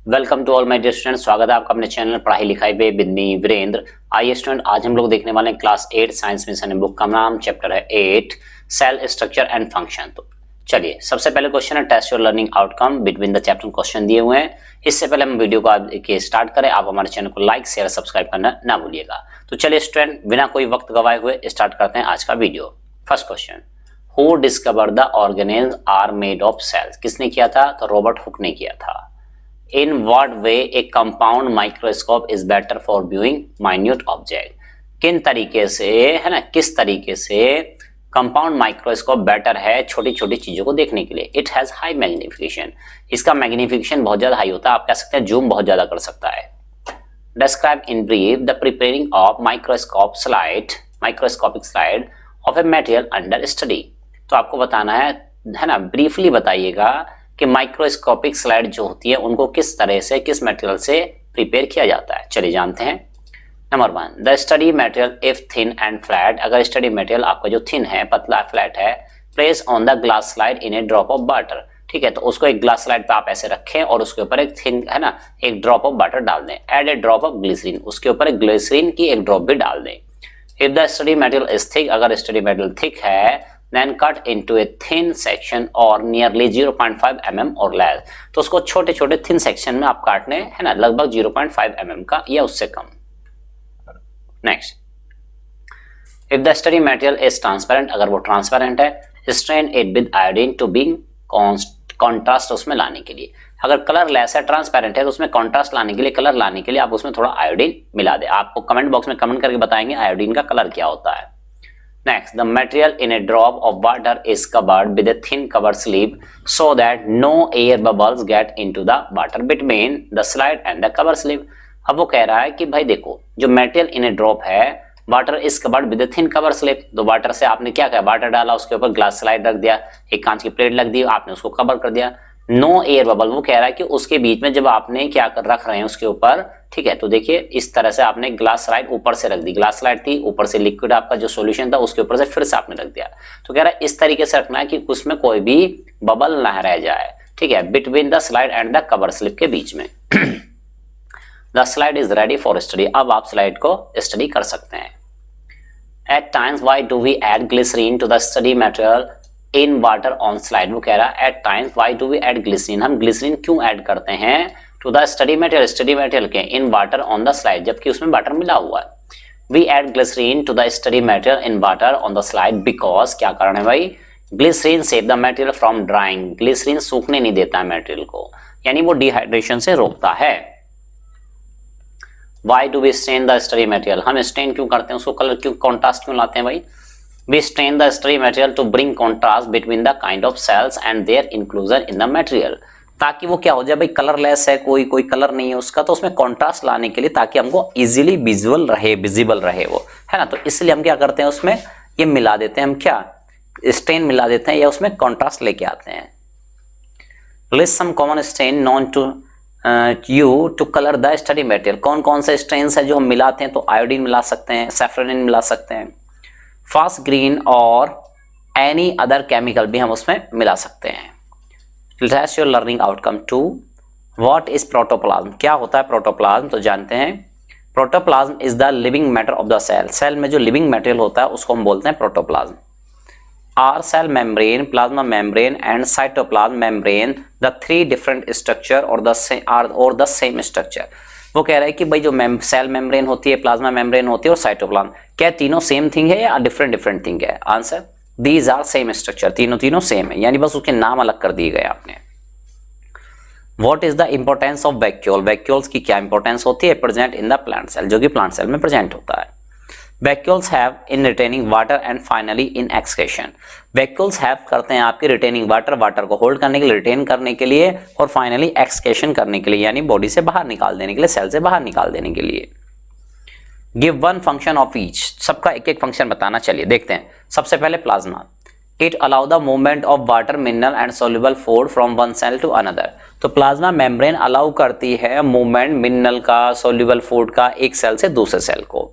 Welcome to all my dear student. स्वागत है आपका अपने चैनल पढ़ाई लिखाई पे विद मी वीरेंद्र। आइए स्टूडेंट, आज हम लोग देखने वाले हैं क्लास 8 साइंस मिशन बुक का नाम चैप्टर है 8 सेल स्ट्रक्चर एंड फंक्शन। तो चलिए, सबसे पहले क्वेश्चन है test your learning outcome between the chapter. Question दिए हुए हैं। इससे पहले हम वीडियो को आप स्टार्ट करें, आप हमारे चैनल को लाइक शेयर सब्सक्राइब करना ना भूलिएगा। तो चलिए स्टूडेंट, बिना कोई वक्त गवाए हुए स्टार्ट करते हैं आज का video. First question, who discover the organelles are made of cells. किसने किया था? तो रॉबर्ट हुक ने किया था। In what way a compound microscope is better for viewing minute object? किन तरीके से, है ना, किस तरीके से कंपाउंड माइक्रोस्कोप बेटर है छोटी छोटी चीजों को देखने के लिए। इट हैज हाई मैग्निफिकेशन, इसका मैग्निफिकेशन बहुत ज्यादा हाई होता है। आप कह सकते हैं जूम बहुत ज्यादा कर सकता है। Describe in brief the preparing of microscopic slide of a material under study. तो आपको बताना है ना, ब्रीफली बताइएगा कि माइक्रोस्कोपिक स्लाइड जो होती है उनको किस तरह से, किस मटेरियल से प्रिपेयर किया जाता है। चलिए जानते हैं। Number 1, the study material if thin and flat. अगर स्टडी मटेरियल आपका जो थिन है, पतला फ्लैट है, place on the glass slide in A drop of water. ठीक है, तो उसको एक ग्लास स्लाइड पे आप ऐसे रखें और उसके ऊपर एक थिन, है ना, एक ड्रॉप ऑफ वाटर डाल दें। Add a drop of glycerine, उसके ऊपर एक ग्लिसरीन की एक ड्रॉप भी डाल दें। If the study material is thick, अगर स्टडी मटेरियल थिक है, then cut into a thin section or nearly 0.5 mm or less। तो उसको छोटे छोटे थिन सेक्शन में आप काटने, है ना, लगभग 0.5 mm का या उससे कम। Next, if the study material is transparent, अगर वो ट्रांसपेरेंट है, stain it with iodine to be contrast उसमें लाने के लिए। अगर कलर लेस है, ट्रांसपेरेंट है, तो उसमें कॉन्ट्रास्ट लाने के लिए, कलर लाने के लिए आप उसमें थोड़ा आयोडीन मिला दे। आपको कमेंट बॉक्स में कमेंट करके बताएंगे आयोडीन का कलर क्या होता है। Next, the material in a drop of water is covered with a thin cover sleeve so that no air bubbles get into the water between the slide and the cover sleeve। अब वो कह रहा है कि भाई देखो, जो material in a drop है, water is covered with thin cover slip. तो वाटर से आपने क्या किया, वाटर डाला, उसके ऊपर ग्लास स्लाइड रख दिया, एक कांच की प्लेट लग दी, आपने उसको कवर कर दिया। नो एयर बबल, वो कह रहा है कि उसके बीच में जब आपने क्या कर रख रहे हैं उसके ऊपर, ठीक है, तो देखिए इस तरह से आपने ग्लास स्लाइड ऊपर से रख दी, ग्लास स्लाइड थी, ऊपर से लिक्विड आपका जो सॉल्यूशन था उसके ऊपर से फिर से आपने रख दिया। तो कह रहा है इस तरीके से रखना है कि उसमें कोई भी बबल ना रह जाए। ठीक है, between the slide and the cover slip के बीच में। The slide is ready for study, अब आप स्लाइड को स्टडी कर सकते हैं। At times why do we add glycerine to the study material in water on slide. वो कह रहा है at times why do we add glycerine, हम ग्लिसरीन क्यों ऐड करते हैं टू द स्टडी मटेरियल के in water on the slide, जबकि उसमें वाटर मिला हुआ है। We add glycerine to the study material in water on the slide because, क्या कारण है भाई, glycerine save the material from drying. ग्लिसरीन सूखने नहीं देता है मटेरियल को, यानी वो डिहाइड्रेशन से रोकता है। Why do we stain the study material, हम स्टेन क्यों करते हैं, उसको कलर क्यों, कॉन्ट्रास्ट क्यों लाते हैं भाई। We stain the study material to bring contrast between the kind of cells and their inclusion in the material, ताकि वो क्या हो जाए भाई, कलरलेस है, कोई कलर नहीं है उसका, तो उसमें कॉन्ट्रास्ट लाने के लिए, ताकि हमको इजीली विजिबल रहे वो, है ना। तो इसलिए हम क्या करते हैं, उसमें ये मिला देते हैं, हम क्या स्टेन मिला देते हैं या उसमें कॉन्ट्रास्ट लेके आते हैं। List some common stain known to you to colour the study material. कौन कौन से स्टेन्स है जो हम मिलाते हैं, तो आयोडीन मिला सकते हैं, सैफ्रोनिन मिला सकते हैं, फास्ट ग्रीन और एनी अदर केमिकल भी हम उसमें मिला सकते हैं। Test your learning outcome 2, what is protoplasm. क्या होता है प्रोटोप्लाज्म, तो जानते हैं। Protoplasm is the living matter of the cell, cell में जो लिविंग मटेरियल होता है उसको हम बोलते हैं protoplasm. Are cell membrane, plasma membrane and cytoplasm membrane the three different structure और द सेम स्ट्रक्चर। वो कह रहा है कि भाई जो सेल मेम्ब्रेन होती है, प्लाज्मा मेम्ब्रेन होती है और साइटोप्लाज्म, क्या तीनों सेम थिंग है या डिफरेंट थिंग है। Answer, these are same structure, तीनों सेम है, यानी बस उसके नाम अलग कर दिए गए आपने। What is the importance of vacuole, vacuoles की क्या इंपॉर्टेंस होती है, present in the plant cell, जो कि प्लांट सेल में प्रेजेंट होता है। Vacuoles have in retaining water and finally in excretion. Vacuoles have करते हैं आपके रिटेनिंग वाटर, वाटर को होल्ड करने के लिए, रिटेन करने के लिए, और फाइनली एक्सक्रीशन करने के लिए, यानी बॉडी से बाहर निकाल देने के लिए, सेल से बाहर निकाल देने के लिए। Give one function of each, सबका एक एक फंक्शन बताना। चलिए देखते हैं। सबसे पहले plasma, it allow the movement of water, mineral and soluble food from one cell to another. तो प्लाज्मा मेम्ब्रेन अलाउ करती है मूवमेंट मिनरल का, सोल्यूबल फूड का, एक सेल से दूसरे सेल को।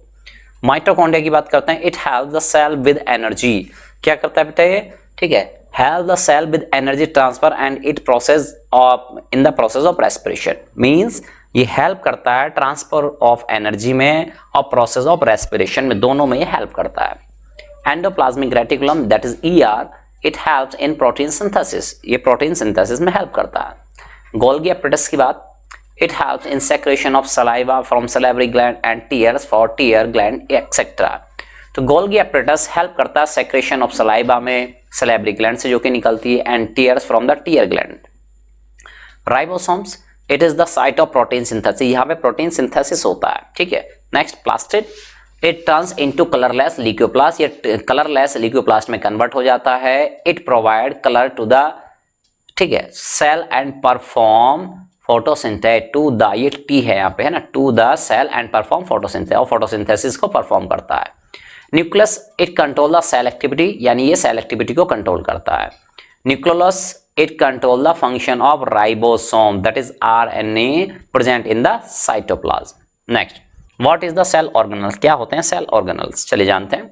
माइटोकॉन्ड्रिया की बात करते हैं, it have the cell with energy, क्या करता है बेटा ये, ठीक है, help the cell with energy transfer and it process of in the process of respiration means ये हेल्प करता है ट्रांसफर ऑफ एनर्जी में और प्रोसेस ऑफ रेस्पिरेशन में, दोनों में ये हेल्प करता है. Endoplasmic reticulum that is ER, it helps in protein synthesis, ये प्रोटीन सिंथेसिस में हेल्प करता है. गोल्गी एपरेटस की बात, it helps in secretion of saliva from salivary gland and tears for tear gland et cetera. तो Golgi apparatus help करता है secretion of saliva में सलाइवरी ग्लैंड से जो कि निकलती है and tears from the tear gland. Ribosomes, it is the site of protein synthesis, यहाँ पे प्रोटीन सिंथेसिस होता है. ठीक है. Next plastid, it turns into colourless leucoplast, ये कलरलेस लिक्योप्लास्ट में कन्वर्ट हो जाता है. It provide colour to the, ठीक है, cell and perform photosynthesis to the, ये टी है यहाँ पे है ना, to the cell and perform photosynthesis, और फोटोसिंथेसिस को परफॉर्म करता है. Nucleus, it control the cell activity, यानी ये सेल एक्टिविटी को कंट्रोल करता है. Nucleolus, it control the function of ribosome, that is RNA present in the cytoplasm. Next, what is the cell organelles? क्या होते हैं cell organelles? चलिए जानते हैं.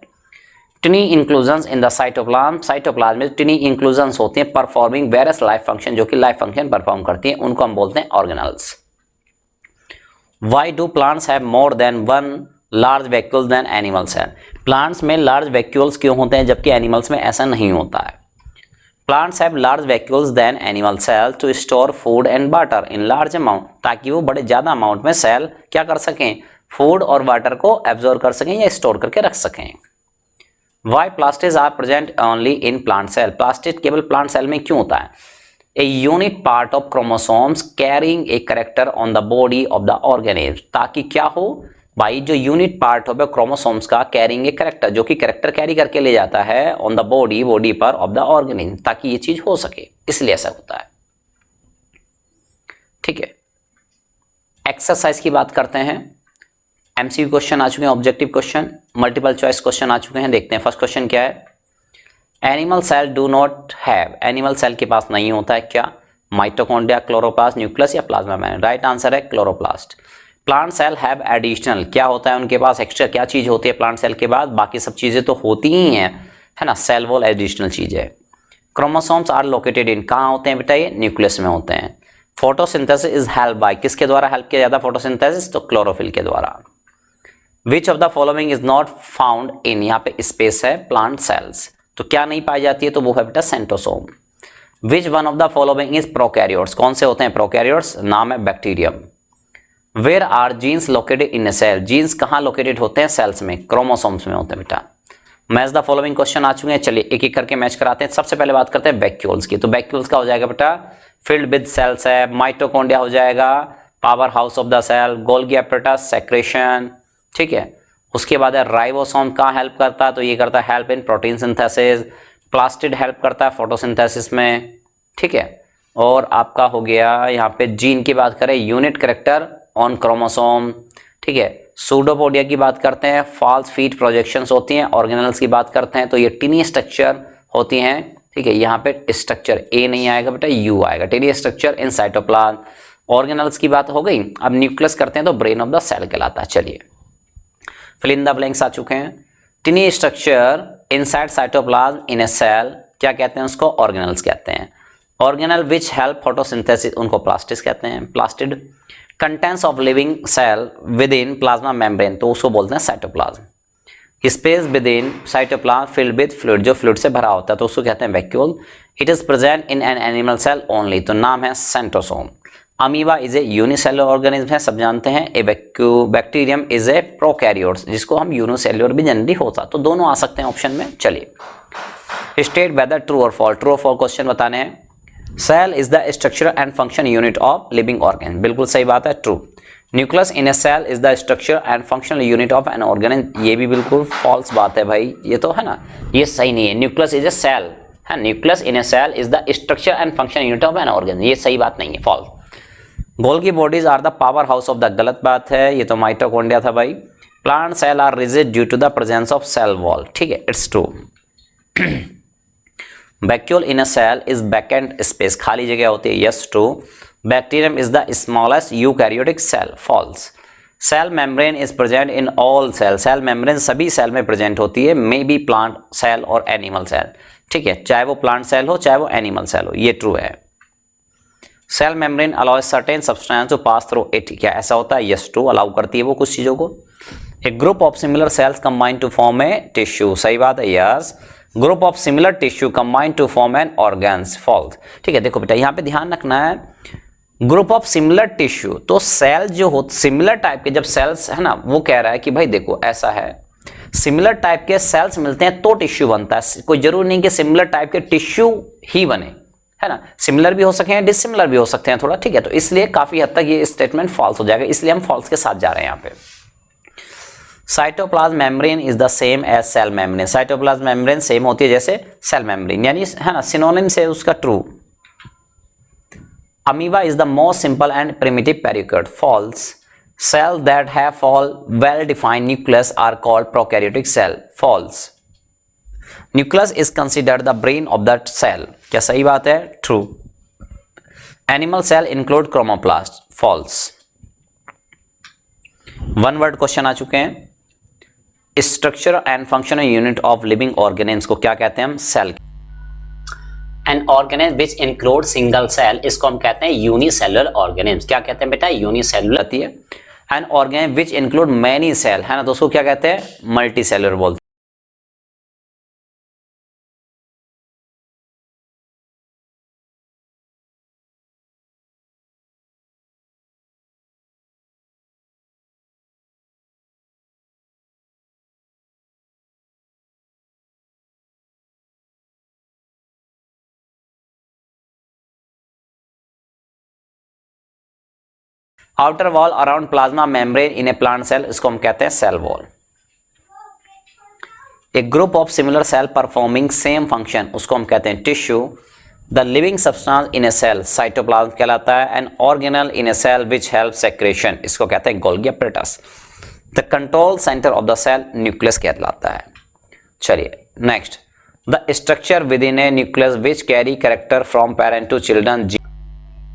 Tiny inclusions in the cytoplasm, cytoplasm में tiny inclusions होती हैं performing various life function, जो कि life function perform करती हैं, उनको हम बोलते हैं organelles. Why do plants have more than one large vacuole than animal cell? Plants में large vacuoles क्यों होते हैं जबकि animals में ऐसा नहीं होता है? Plants have large vacuoles than animal cells to store food and water in large amount, ताकि वो बड़े ज़्यादा अमाउंट में सेल क्या कर सकें, फूड और वाटर को एब्जॉर्ब कर सकें या स्टोर करके रख सकें. Why plastids are present only in plant cell? Plastid केवल प्लांट सेल में क्यों होता है? A unit part of chromosomes carrying a character on the body of the organism, ताकि क्या हो भाई, जो यूनिट पार्ट हो क्रोमोसोम्स का कैरिंग ए कैरेक्टर, जो कि कैरेक्टर कैरी करके ले जाता है ऑन द बॉडी पर ऑफ द ऑर्गेनिज्म, ताकि ये चीज हो सके, इसलिए ऐसा होता है. ठीक है. एक्सरसाइज की बात करते हैं. MCQ क्वेश्चन आ चुके हैं, objective question, multiple choice question आ चुके हैं. देखते हैं फर्स्ट क्वेश्चन क्या है. Animal cell do not have, animal cell के पास नहीं होता है क्या, माइटोकॉन्ड्रिया, क्लोरोप्लास्ट, न्यूक्लियस या प्लाज्मा मेम्ब्रेन. राइट आंसर है chloroplast. Plant cell have additional, क्या होता है उनके पास एक्स्ट्रा, क्या चीज होती है प्लांट सेल के बाद, बाकी सब चीजें तो होती ही हैं, है ना, सेल वॉल एडिशनल चीज है. क्रोमोसोम्स आर लोकेटेड इन, कहाँ होते हैं बेटा, ये न्यूक्लियस में होते हैं. फोटोसिंथेसिस इज हेल्प बाय, किसके द्वारा हेल्प किया जाता है फोटोसिंथेसिस, तो क्लोरोफिल के द्वारा. Which of the following is not found in, यहाँ पे स्पेस है, प्लांट सेल्स, तो क्या नहीं पाई जाती है, तो वो है बेटा centrosome. Which one of the following is prokaryotes, कौन से होते हैं प्रोकैरियोट्स, नाम है bacterium. Where are genes located in a cell, genes कहाँ लोकेटेड होते हैं सेल्स में, क्रोमोसोम्स में होते हैं बेटा. मैच द फॉलोइंग क्वेश्चन आ चुके हैं, चलिए एक एक करके मैच कराते हैं. सबसे पहले बात करते हैं वैक्यूल्स की, तो वैक्यूल्स का हो जाएगा बेटा फिल्ड विद सेल्स है, माइटोकॉन्ड्रिया हो जाएगा powerhouse of the cell, Golgi apparatus secretion. ठीक है. उसके बाद है राइबोसोम, कहाँ हेल्प करता है, तो ये करता है help in protein synthesis. Plastid help करता है फोटोसिंथेसिस में. ठीक है. और आपका हो गया यहाँ पे जीन की बात करें, यूनिट कैरेक्टर ऑन क्रोमोसोम. ठीक है. सूडोपोडिया की बात करते हैं, फॉल्स फीट प्रोजेक्शंस होती हैं. ऑर्गेनल्स की बात करते हैं तो ये टिनी स्ट्रक्चर होती हैं. ठीक है. यहाँ पे स्ट्रक्चर ए नहीं आएगा बेटा, यू आएगा, टिनी स्ट्रक्चर इन साइटोप्लाज्म. ऑर्गेनल्स की बात हो गई. अब न्यूक्लियस करते हैं तो ब्रेन ऑफ द सेल कहलाता है. चलिए फिल इन द ब्लैंक्स आ चुके हैं. Tiny structure inside cytoplasm in a cell, क्या कहते हैं उसको, ऑर्गेनल्स कहते हैं. ऑर्गेनल विच हेल्प फोटोसिंथेसिस, उनको प्लास्टिड्स कहते हैं. Plastid contents of living cell within plasma membrane, तो उसको बोलते हैं cytoplasm. Space within cytoplasm filled with fluid, जो फ्लूइड से भरा होता है तो उसको कहते हैं vacuole. It is present in an animal cell only, तो नाम है centrosome. Amoeba is a unicellular organism है, सब जानते हैं. ए बैक्टीरियम इज ए प्रोकैरियोट्स, जिसको हम यूनिसेलुलर भी जनरली होता, तो दोनों आ सकते हैं ऑप्शन में. चलिए स्टेट वेदर ट्रू और फॉल्स, ट्रू और फॉल्स क्वेश्चन बताने हैं. Cell is the structure and function unit of living organ, बिल्कुल सही बात है, true. Nucleus in a cell is the structure and functional unit of an organism, ये भी बिल्कुल फॉल्स बात है भाई, ये तो है ना, ये सही नहीं है. न्यूक्लियस इज ए सेल है, nucleus in a cell is the structure and function unit of an organism, ये सही बात नहीं है, false. Golgi bodies are the powerhouse of the, गलत बात है, ये तो माइटोकॉन्ड्रिया था भाई. Plant cell are rigid due to the presence of cell wall, ठीक है, it's true. Vacuole in a cell is vacant space, खाली जगह होती है, yes true. Bacterium is the smallest eukaryotic cell, false. Cell membrane is present in all cell, cell membrane सभी cell में present होती है, मे बी प्लांट सेल और animal cell. ठीक है, चाहे वो प्लांट सेल हो चाहे वो एनिमल सेल हो, ये ट्रू है। Cell membrane allow certain substance to pass through it, क्या ऐसा होता है? यस ट्रू, अलाउ करती है वो कुछ चीजों को। A group of similar cells combine to form a tissue, सही बात है, yes. Group of similar tissue combine to form an organs, false. ठीक है, देखो बेटा यहाँ पे ध्यान रखना है, ग्रुप ऑफ सिमिलर टिश्यू, तो सेल जो हो सिमिलर टाइप के जब सेल्स है ना, वो कह रहा है कि भाई देखो ऐसा है, सिमिलर टाइप के सेल्स मिलते हैं तो टिश्यू बनता है, कोई जरूरी नहीं कि सिमिलर टाइप के टिश्यू ही बने, है ना, सिमिलर भी हो सकते हैं, डिसिमिलर भी हो सकते हैं थोड़ा, ठीक है, तो इसलिए काफी हद तक ये स्टेटमेंट फॉल्स हो जाएगा, इसलिए हम फॉल्स के साथ जा रहे हैं यहाँ पे। Cytoplasm membrane is the same as cell membrane, cytoplasm membrane same होती है जैसे सेल मेम्ब्रेन, यानी है ना सिनोनिम से उसका true. Amoeba is the most simple and primitive prokaryote, false. Cells that have well-defined nucleus are called prokaryotic cell, false. Nucleus is considered the brain of that cell, क्या सही बात है? True. Animal cell include chromoplast, false. One word question आ चुके हैं। Structure and functional unit of living organisms को क्या कहते हैं हम? Cell. An organism which includes single cell, इसको हम कहते हैं unicellular organisms, क्या कहते हैं बेटा? unicellular आती है। An organism which include many cell, है ना, तो उसको क्या कहते हैं? मल्टीसेलुलर बोलते हैं। Outer wall around plasma membrane in a plant cell, इसको हम कहते हैं cell wall. A group of similar cell performing same function, उसको हम कहते हैं tissue. The living substance in a cell cytoplasm कहलाता है। An organelle in a cell which help secretion, इसको कहते हैं Golgi apparatus. The control centre of the cell nucleus कहलाता है। चलिए next, the structure within A nucleus which carry character from parent to children.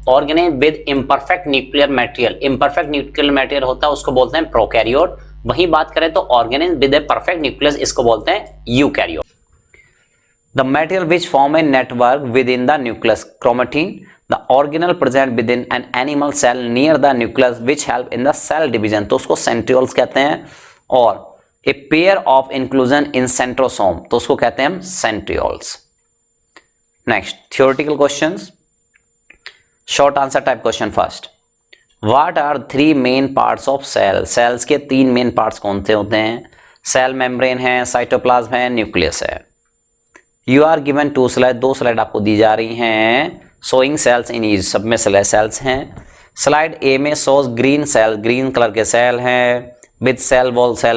Organism with imperfect nuclear material, imperfect nuclear material होता है उसको बोलते हैं prokaryote. वहीं बात करें तो organism with a perfect nucleus, इसको बोलते हैं eukaryote. The material which form a network within the nucleus, chromatin. The organelle present within an animal cell near the nucleus which help in the cell division, तो उसको centrioles कहते हैं। और a pair of inclusion in centrosome, तो उसको कहते हैं हम centrioles. Next theoretical questions, short answer type question first. What are three main parts of cell, cells के तीन मेन पार्ट्स कौन से होते हैं? सेल मेम्ब्रेन है, साइटोप्लाज्म है, न्यूक्लियस है। You are given two slide, दो स्लाइड आपको दी जा रही हैं, शोइंग सेल्स इन ईच, सब में सेल्स हैं। स्लाइड ए में shows green cell, green colour के सेल हैं विद सेल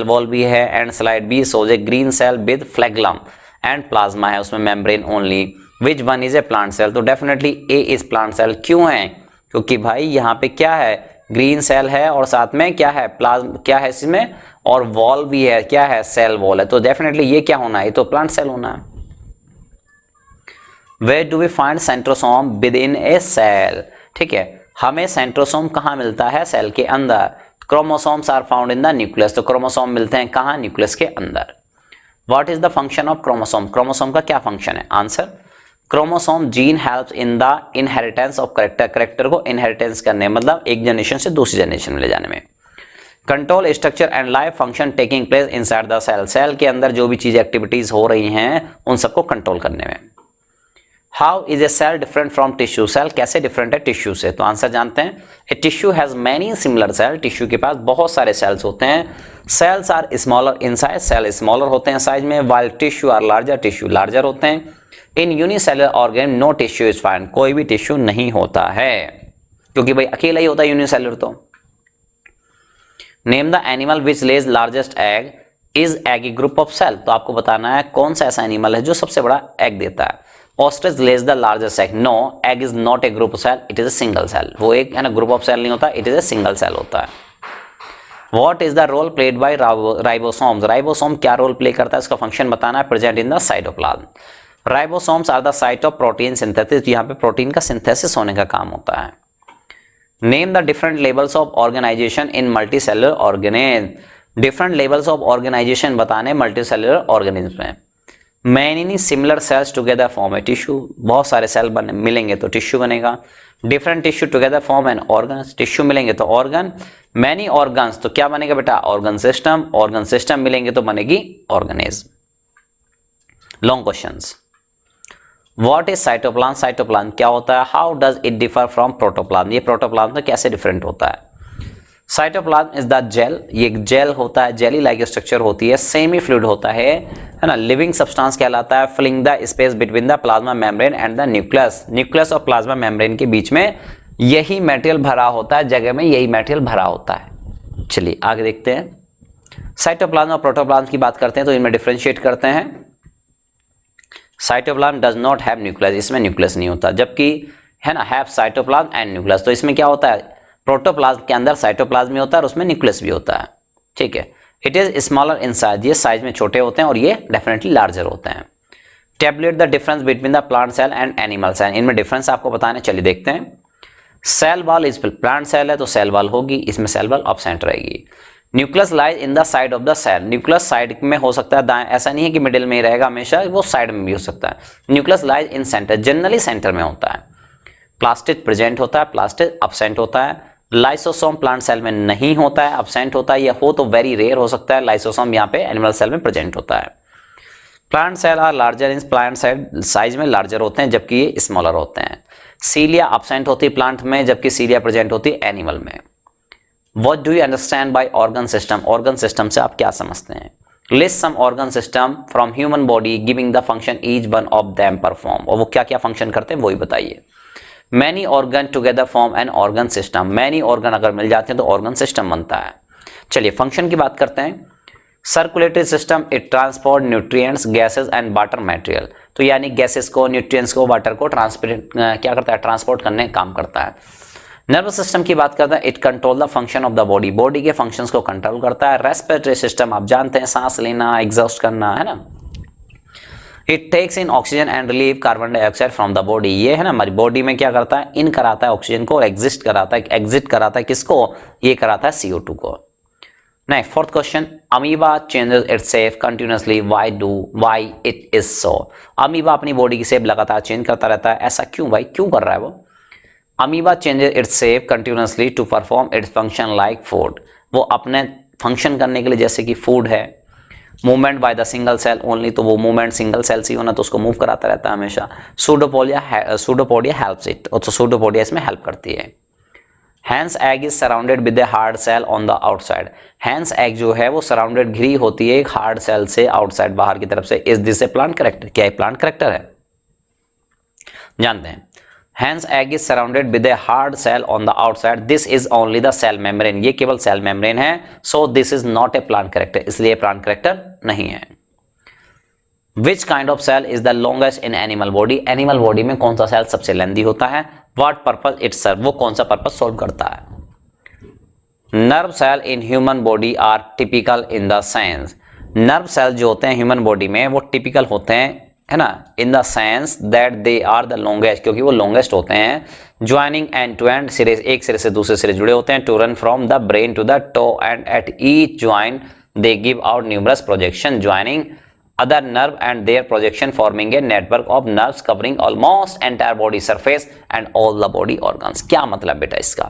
वॉल भी है। And slide B shows a green cell with flagellum and plasma है, उसमें membrane only. Which one is a plant cell, तो definitely A is plant cell. क्यों है? क्योंकि भाई यहाँ पे क्या है, ग्रीन सेल है और साथ में क्या है, प्लाज्मा क्या है इसमें, और वॉल भी है, क्या है, सेल वॉल है, तो डेफिनेटली ये क्या होना है, तो प्लांट सेल होना है। Where do we find centrosome within a cell, ठीक है, हमें सेंट्रोसोम कहाँ मिलता है, सेल के अंदर। Chromosomes are found in the nucleus, तो क्रोमोसोम मिलते हैं कहाँ, न्यूक्लियस के अंदर। What is the function of chromosome, chromosome का क्या फंक्शन है? Answer, chromosome gene helps in the inheritance of character, character को इनहेरिटेंस करने, मतलब एक जनरेशन से दूसरी जनरेशन में ले जाने में। Control structure and life function taking place inside the cell, cell के अंदर जो भी चीजें एक्टिविटीज हो रही हैं उन सबको कंट्रोल करने में। How is a cell different from tissue, cell कैसे डिफरेंट है टिश्यू से, तो आंसर जानते हैं। A tissue has many similar cell, tissue के पास बहुत सारे सेल्स होते हैं। Cells are smaller in size, cell smaller होते हैं साइज में। While tissue are larger, tissue larger होते हैं। In unicellular organ no tissue is found, कोई भी टिश्यू नहीं होता है, क्योंकि भाई अकेला ही होता है यूनिसेलुलर। तो name the animal which lays largest egg, is egg a group of cell, तो आपको बताना है कौन सा ऐसा एनिमल है जो सबसे बड़ा एग देता है। Ostrich lays the largest egg, no, egg is not a group of cell, it is a single cell, वो एक है ना ग्रुप ऑफ सेल नहीं होता, it is a single cell होता है। What is the role played by ribosomes, ribosome क्या role play करता है, इसका फंक्शन बताना है। Present in the cytoplasm, ribosomes are the site of protein synthesis, यहाँ पे प्रोटीन का सिंथेसिस होने का काम होता है। Name the different levels of organisation in multicellular organism, different levels of organisation बताने मल्टीसेलुलर ऑर्गेनिज्म में। Many similar cells together form a tissue, बहुत सारे सेल मिलेंगे तो टिश्यू बनेगा। Different tissue together form an organ, tissue मिलेंगे तो organ. Many organs तो क्या बनेगा बेटा, ऑर्गन सिस्टम। ऑर्गन सिस्टम मिलेंगे तो बनेगी organism. Long questions. What is cytoplasm, cytoplasm क्या होता है, how does it differ from protoplasm, ये प्रोटोप्लाज्म तो कैसे डिफरेंट होता है। साइटोप्लाज्म इज द जेल, ये एक जेल होता है, जेली लाइक स्ट्रक्चर होती है, सेमी फ्लूइड होता है ना, लिविंग सब्सटेंस कहलाता है, filling the space between the plasma membrane and the nucleus, nucleus और प्लाज्मा मेम्ब्रेन के बीच में यही मटेरियल भरा होता है, जगह में यही मटेरियल भरा होता है। चलिए आगे देखते हैं। साइटोप्लाज्म और प्रोटोप्लाज्म की बात करते हैं तो इनमें डिफरेंशिएट करते हैं। Cytoplasm does not have nucleus, इसमें न्यूक्लियस नहीं होता, जबकि है ना हैव साइटोप्लाज्म एंड न्यूक्लियस, तो इसमें क्या होता है, प्रोटोप्लाज्म के अंदर साइटोप्लाज्म भी होता है और उसमें न्यूक्लियस भी होता है। ठीक है। It is smaller in size, ये साइज में छोटे होते हैं और ये डेफिनेटली लार्जर होते हैं। Tabulate the difference between the plant cell and animal cell, इनमें डिफरेंस आपको बताने, चलिए देखते हैं। सेल वॉल इस प्लांट सेल है तो सेल वॉल होगी, इसमें सेल वॉल एब्सेंट रहेगी। Nucleus lies in the side of the cell, nucleus side में हो सकता है दाएं, ऐसा नहीं है कि मिडिल में ही रहेगा हमेशा, वो साइड में भी हो सकता है। न्यूक्लियस लाइज इन सेंटर, जनरली सेंटर में होता है। प्लास्टिड प्रेजेंट होता है, प्लास्टिड एब्सेंट होता है। लाइसोसोम प्लांट सेल में नहीं होता है, एब्सेंट होता है, या हो तो वेरी रेयर हो सकता है। लाइसोसोम यहाँ पे एनिमल सेल में प्रेजेंट होता है। Plant cell are larger in, plant cell size में लार्जर होते हैं जबकि ये स्मॉलर होते हैं। सीलिया एब्सेंट होती है प्लांट में, जबकि सीलिया प्रेजेंट होती है एनिमल में। What do you understand by organ system, organ system से आप क्या समझते हैं। List some organ system from human body giving the function each one of them perform, और वो क्या क्या फंक्शन करते हैं वही बताइए। Many organ together form an organ system, many organ अगर मिल जाते हैं तो ऑर्गन सिस्टम बनता है। चलिए फंक्शन की बात करते हैं। Circulatory system, it transport nutrients, gases and water material, तो यानी गैसेस को, न्यूट्रिएंट्स को, वाटर को ट्रांसपोर्ट क्या करता है, ट्रांसपोर्ट करने काम करता है। नर्वस सिस्टम की बात करते हैं, it control the function of the body, body के फंक्शंस को कंट्रोल करता है। रेस्पिरेटरी सिस्टम आप जानते हैं, सांस लेना, एग्जॉस्ट करना, है ना। It takes in oxygen and relieve carbon dioxide from the body, ये है ना हमारी बॉडी में क्या करता है, इन कराता है ऑक्सीजन को और एग्जिट कराता है किसको, ये कराता है CO2 को। Next fourth question, amoeba changes its shape continuously, why it is so, amoeba अपनी बॉडी की शेप लगातार चेंज करता रहता है, ऐसा क्यों भाई, क्यों कर रहा है वो। Amoeba changes its shape continuously to perform its function like food, वो अपने फंक्शन करने के लिए, जैसे कि फूड है। Movement by the single cell only, तो वो मूवमेंट सिंगल सेल से होना, तो उसको मूव कराता रहता है हमेशा। सूडोपोडिया हेल्प्स इट, तो सूडोपोडिया इसमें हेल्प करती है। Hen's egg is surrounded with a hard shell on the outside, hen's egg जो है वो सराउंडेड घिरी होती है एक हार्ड सेल से आउटसाइड, बाहर की तरफ से। Is this a plant character, क्या प्लांट करेक्टर है, जानते हैं। Hen's egg is surrounded with a hard shell on the outside, this is only the cell membrane, ये केवल सेल मेम्ब्रेन है। So this is not a plant character, इसलिए plant character नहीं है। Which kind of cell is the longest in animal body, animal body में कौन सा cell सबसे लेंदी होता है। व्हाट पर्पज इट सर्व, वो कौन सा पर्पज सोल्व करता है। Nerve cell in human body are typical in the sense, nerve cell जो होते हैं ह्यूमन बॉडी में वो टिपिकल होते हैं, है ना, in the sense that they are the longest, क्योंकि वो लॉन्गेस्ट होते हैं। ज्वाइनिंग एंड टू एंड सिरे, एक सिरे से दूसरे सिरे जुड़े होते हैं। To run from the brain to the toe and at each joint they give out numerous projection joining other nerve and their projection forming a network of nerves covering almost entire body surface and all the body organs। क्या मतलब बेटा इसका,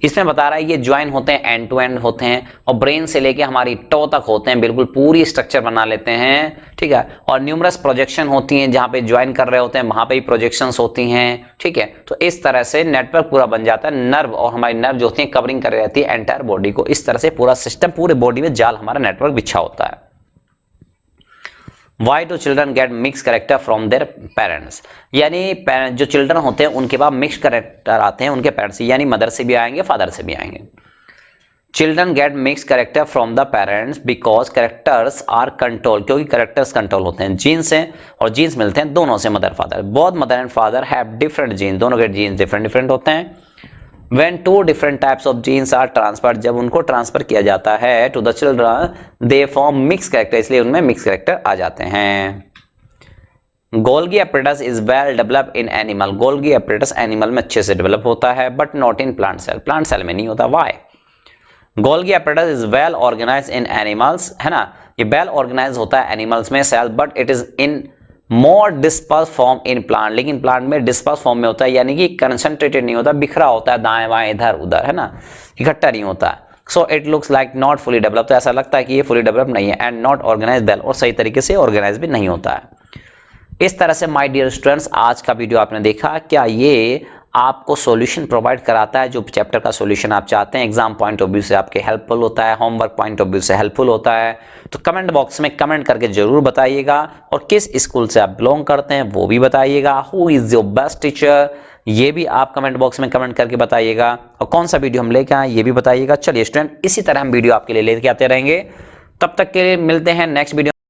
इसमें बता रहा है ये join होते हैं, एंड टू एंड होते हैं, और ब्रेन से लेके हमारी टो तक होते हैं, बिल्कुल पूरी स्ट्रक्चर बना लेते हैं, ठीक है। और न्यूमरस प्रोजेक्शन होती हैं, जहाँ पे ज्वाइन कर रहे होते हैं वहां पे ही प्रोजेक्शंस होती हैं, ठीक है। तो इस तरह से नेटवर्क पूरा बन जाता है। नर्व और हमारी नर्व जो होती है कवरिंग कर रहती है एंटायर बॉडी को, इस तरह से पूरा सिस्टम, पूरे बॉडी में जाल हमारा नेटवर्क बिछा होता है। Why do children get mixed character from their parents? यानी जो चिल्ड्रन होते हैं उनके पास मिक्स कैरेक्टर आते हैं उनके पेरेंट्स से, यानी मदर से भी आएंगे, फादर से भी आएंगे। Children get mix character from the parents because characters are control, क्योंकि कैरेक्टर्स कंट्रोल होते हैं जीन से, और जीन्स मिलते हैं दोनों से, mother father. Both mother and father have different gene, दोनों के जीन्स डिफरेंट डिफरेंट होते हैं। When two different types of genes are transferred, जब उनको ट्रांसफर किया जाता है to the children, they form mixed character, इसलिए उनमें मिक्स कैरेक्टर आ जाते हैं। Golgi apparatus is well develop in animal, Golgi apparatus animal में अच्छे से डेवलप होता है, but not in plant cell, plant cell में नहीं होता। Why? Golgi apparatus is well organise in animals, है ना, ये वेल ऑर्गेनाइज होता है एनिमल्स में cell, but it is in more disperse form in plant, लेकिन प्लांट में डिस्पर्स फॉर्म में होता है, यानी कि कंसंट्रेटेड नहीं होता, बिखरा होता है दाएं बाएं इधर उधर, है ना, इकट्ठा नहीं होता है। So it looks like not fully develop, तो ऐसा लगता है कि ये फुली डेवलप नहीं है, एंड नॉट ऑर्गेनाइज वेल, और सही तरीके से ऑर्गेनाइज भी नहीं होता है। इस तरह से माय डियर स्टूडेंट्स आज का वीडियो आपने देखा, क्या ये आपको सॉल्यूशन प्रोवाइड कराता है, जो चैप्टर का सॉल्यूशन आप चाहते हैं, एग्जाम पॉइंट ऑफ व्यू से आपके हेल्पफुल होता है, होमवर्क पॉइंट ऑफ व्यू से हेल्पफुल होता है? तो कमेंट बॉक्स में कमेंट करके जरूर बताइएगा, और किस स्कूल से आप बिलोंग करते हैं वो भी बताइएगा। Who is your best teacher, ये भी आप कमेंट बॉक्स में कमेंट करके बताइएगा, और कौन सा वीडियो हम लेके आए ये भी बताइएगा। चलिए स्टूडेंट, इसी तरह हम वीडियो आपके लिए लेके आते रहेंगे, तब तक के लिए मिलते हैं नेक्स्ट वीडियो।